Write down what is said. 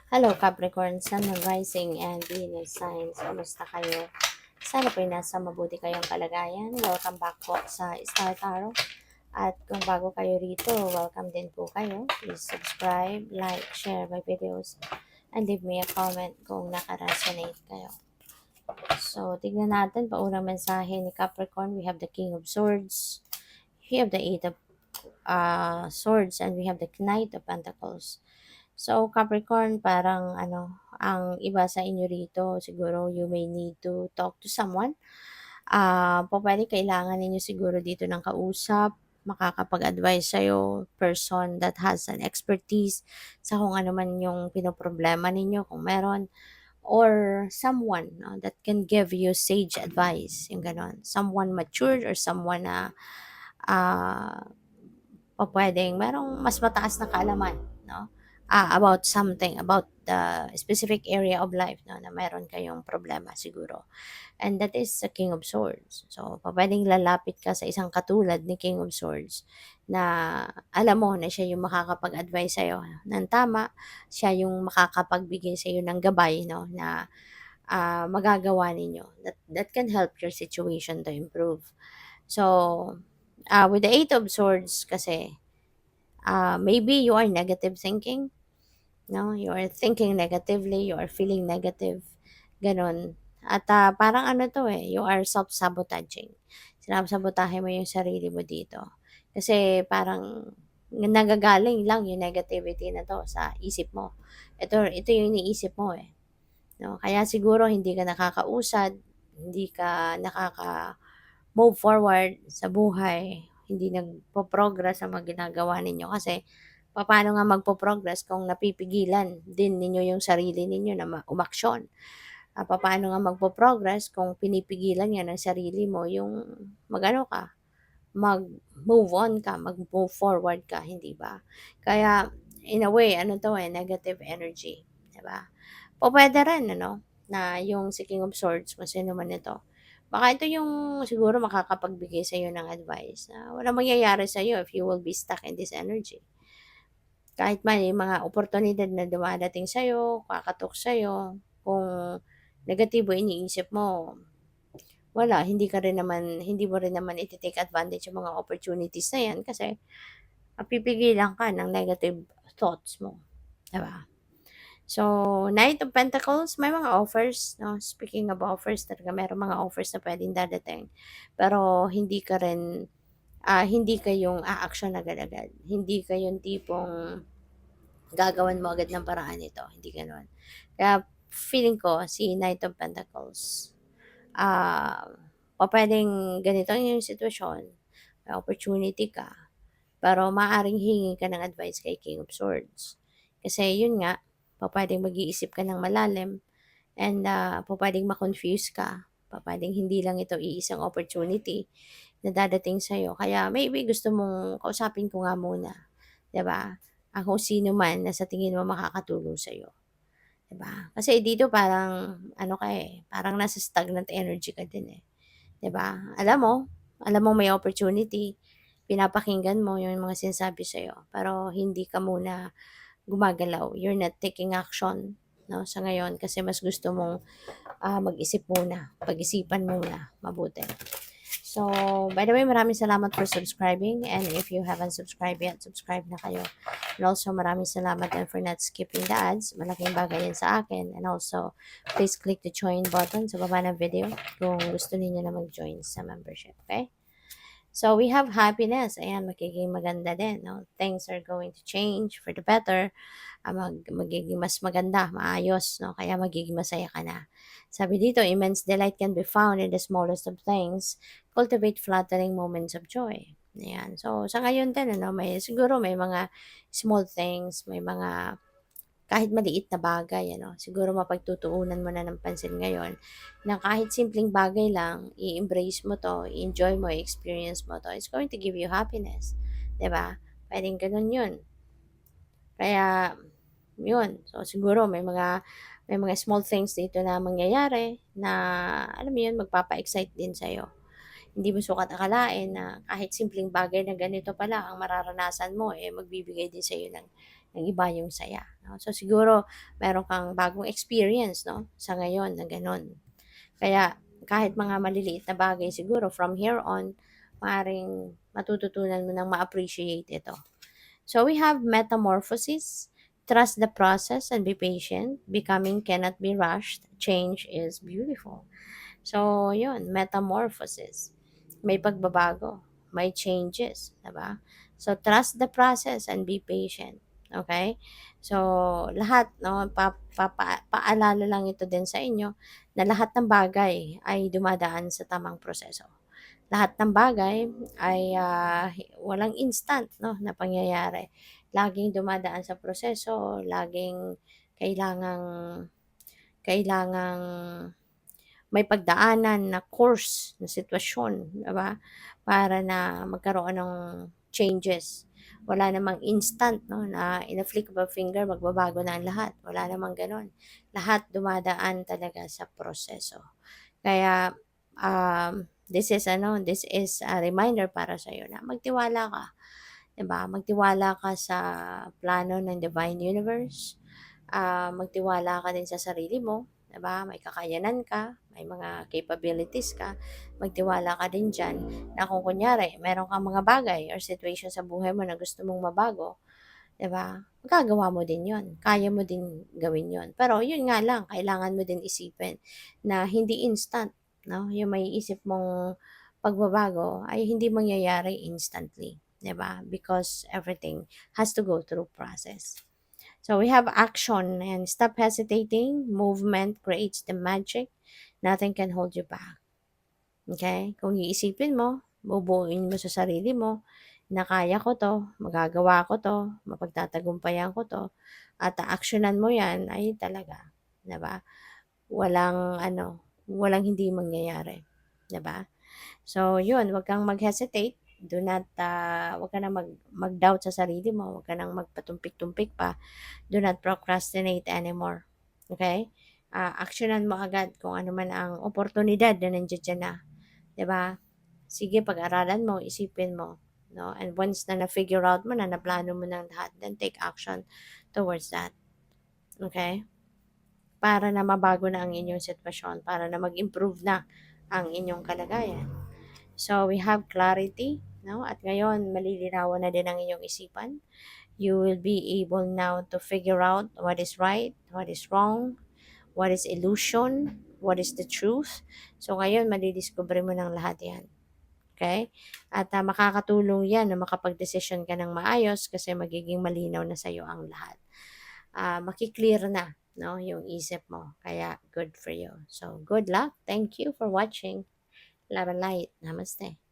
Hello Capricorn, Sun, Moon, Rising, and Venus signs. Kamusta kayo? Sana po'y nasa mabuti kayong kalagayan. Welcome back po sa Star Tarot. At kung bago kayo rito, welcome din po kayo. Please subscribe, like, share my videos, and leave me a comment kung naka-resonate kayo. So, tignan natin paunang mensahe ni Capricorn. We have the King of Swords. We have the Eight of Swords, and we have the Knight of Pentacles. So, Capricorn, parang ang iba sa inyo rito, siguro you may need to talk to someone. Pwede kailangan ninyo siguro dito ng kausap, makakapag-advise sa'yo, person that has an expertise sa kung ano man yung pinoproblema ninyo, kung meron, or someone no, that can give you sage advice, yung ganon. Someone matured or someone na ah, pupuwedeng merong mas mataas na kaalaman 'no, about something, about the specific area of life 'no, na meron kayong problema siguro. And that is the King of Swords. So, pupuwedeng lalapit ka sa isang katulad ni King of Swords na alam mo na siya yung makakapag-advice sa'yo ng tama, siya yung makakapagbigay sa'yo ng gabay 'no, na, magagawa ninyo that can help your situation to improve. So, with the Eight of Swords kasi, maybe you are negative thinking, no? You are thinking negatively, you are feeling negative, gano'n. At parang ano to eh, you are self-sabotaging. Sinasabotahe mo yung sarili mo dito. Kasi parang nagagaling lang yung negativity na to sa isip mo. Ito yung iniisip mo eh. No? Kaya siguro hindi ka nakakausad, hindi ka move forward sa buhay, hindi nagpo-progress ang mga ginagawa ninyo kasi papaano nga magpo-progress kung napipigilan din ninyo yung sarili ninyo na umaksyon? Papaano nga magpo-progress kung pinipigilan nga ng sarili mo yung magano ka, mag-move on ka, mag-move forward ka, hindi ba? Kaya in a way, ano 'to eh, negative energy, 'di ba? Pupuwede rin ano, na yung si King of Swords, kung sino man ito, baka ito yung siguro makakapagbigay sa'yo ng advice na walang mangyayari sa'yo if you will be stuck in this energy. Kahit may mga oportunidad na dumadating sa'yo, kakatok sa'yo, kung negatibo iniisip mo, wala, hindi mo rin naman ite-take advantage yung mga opportunities na yan kasi mapipigilan ka ng negative thoughts mo, 'di ba? So, Knight of Pentacles, may mga offers, no? Speaking of offers, talaga merong mga offers na pwedeng dadating. Pero hindi ka yung aaksyon agad-agad. Hindi ka yung tipong gagawan mo agad ng paraan ito. Hindi gano'n. Kaya feeling ko, si Knight of Pentacles, ah, pupuwedeng ganito yung sitwasyon, may opportunity ka, pero maaaring hingi ka ng advice kay King of Swords. Kasi yun nga, pupuwedeng mag-iisip ka ng malalim and pupuwedeng ma-confuse ka. Pupuwedeng hindi lang ito iisang opportunity na dadating sa'yo. Kaya maybe gusto mong kausapin ko nga muna, 'di ba? Kung sino man na sa tingin mo makakatulong sa'yo, 'di ba? Kasi dito parang ano ka eh, parang nasa stagnant energy ka din eh, 'di ba? Alam mo may opportunity, pinapakinggan mo yung mga sinasabi sa'yo, pero hindi ka muna gumagalaw. You're not taking action, 'no, sa ngayon kasi mas gusto mong, mag-isip muna, pag-isipan muna mabuti. So, by the way, maraming salamat for subscribing, and if you haven't subscribed yet, subscribe na kayo. And also, maraming salamat din for not skipping the ads. Malaking bagay yan sa akin. And also, please click the join button sa baba ng video kung gusto niyo na mag-join sa membership, okay? So, we have happiness. Ayan, magiging maganda din, no? Things are going to change for the better. Magiging mas maganda, maayos, no? Kaya magiging masaya ka na. Sabi dito, immense delight can be found in the smallest of things. Cultivate flattering moments of joy. Ayan. So, sa ngayon din, siguro may mga small things, may mga kahit maliit na bagay, siguro mapagtutuunan mo na ng pansin ngayon na kahit simpleng bagay lang, i-embrace mo to, i-enjoy mo, i-experience mo to, it's going to give you happiness. 'Di ba? Pwedeng ganun yun. Kaya, yun. So, siguro may mga small things dito na mangyayari na, alam mo yun, magpapa-excite din sa'yo. Hindi mo sukat akalain na kahit simpleng bagay na ganito pala ang mararanasan mo, magbibigay din sa'yo ng nag-iba yung saya, 'no. So, siguro meron kang bagong experience, 'no, sa ngayon na gano'n. Kaya kahit mga maliliit na bagay siguro from here on, maaaring matututunan mo ng ma-appreciate ito. So we have metamorphosis. Trust the process and be patient. Becoming cannot be rushed. Change is beautiful. So, yun, metamorphosis. May pagbabago, may changes, diba? So, trust the process and be patient. Okay? So, lahat, no, paalala lang ito din sa inyo na lahat ng bagay ay dumadaan sa tamang proseso. Lahat ng bagay ay walang instant, no, na pangyayari. Laging dumadaan sa proseso, laging kailangang kailangang may pagdaanan na course, na sitwasyon, 'di ba? Para na magkaroon ng changes. Wala namang instant, 'no, na in a flick of a finger magbabago na ang lahat, wala namang gano'n. Lahat dumadaan talaga sa proseso. Kaya, this is a reminder para sa'yo na magtiwala ka, 'di ba? Magtiwala ka sa plano ng divine universe, magtiwala ka din sa sarili mo, 'di ba? May kakayanan ka, may mga capabilities ka, magtiwala ka din diyan na kung kunyari meron kang mga bagay or situation sa buhay mo na gusto mong mabago, 'di ba? Magagawa mo din 'yon, kaya mo din gawin 'yon. Pero 'yun nga lang, kailangan mo din isipin na hindi instant, 'no? Yung maiisip mong pagbabago ay hindi mangyayari instantly, 'di ba? Because everything has to go through process. So we have action and stop hesitating. Movement creates the magic. Nothing can hold you back. Okay? Kung iisipin mo, bubuuin mo sa sarili mo, na kaya ko to, magagawa ko to, mapagtatagumpayan ko to, at aksyonan mo yan, ay talaga, 'di ba? Walang hindi mangyayari, 'di ba? So, yun, wag kang mag-hesitate. Wag ka na mag-doubt sa sarili mo, wag ka nang magpatumpik-tumpik pa. Do not procrastinate anymore. Okay? Aksyonan mo agad kung ano man ang oportunidad na nandiyan na. 'Di ba? Sige, pag-aralan mo, isipin mo, no? And once na na-figure out mo na, naplano mo ng lahat, then take action towards that. Okay? Para na mabago na ang inyong sitwasyon, para na mag-improve na ang inyong kalagayan. So, we have clarity, no? At ngayon, malilinawan na din ang inyong isipan. You will be able now to figure out what is right, what is wrong, what is illusion, what is the truth. So, ngayon, madidiscover mo ng lahat yan. Okay? At makakatulong yan na makapag-desisyon ka ng maayos kasi magiging malinaw na sa'yo ang lahat. Makiklear na, no, yung isip mo. Kaya, good for you. So, good luck. Thank you for watching. Love and light. Namaste.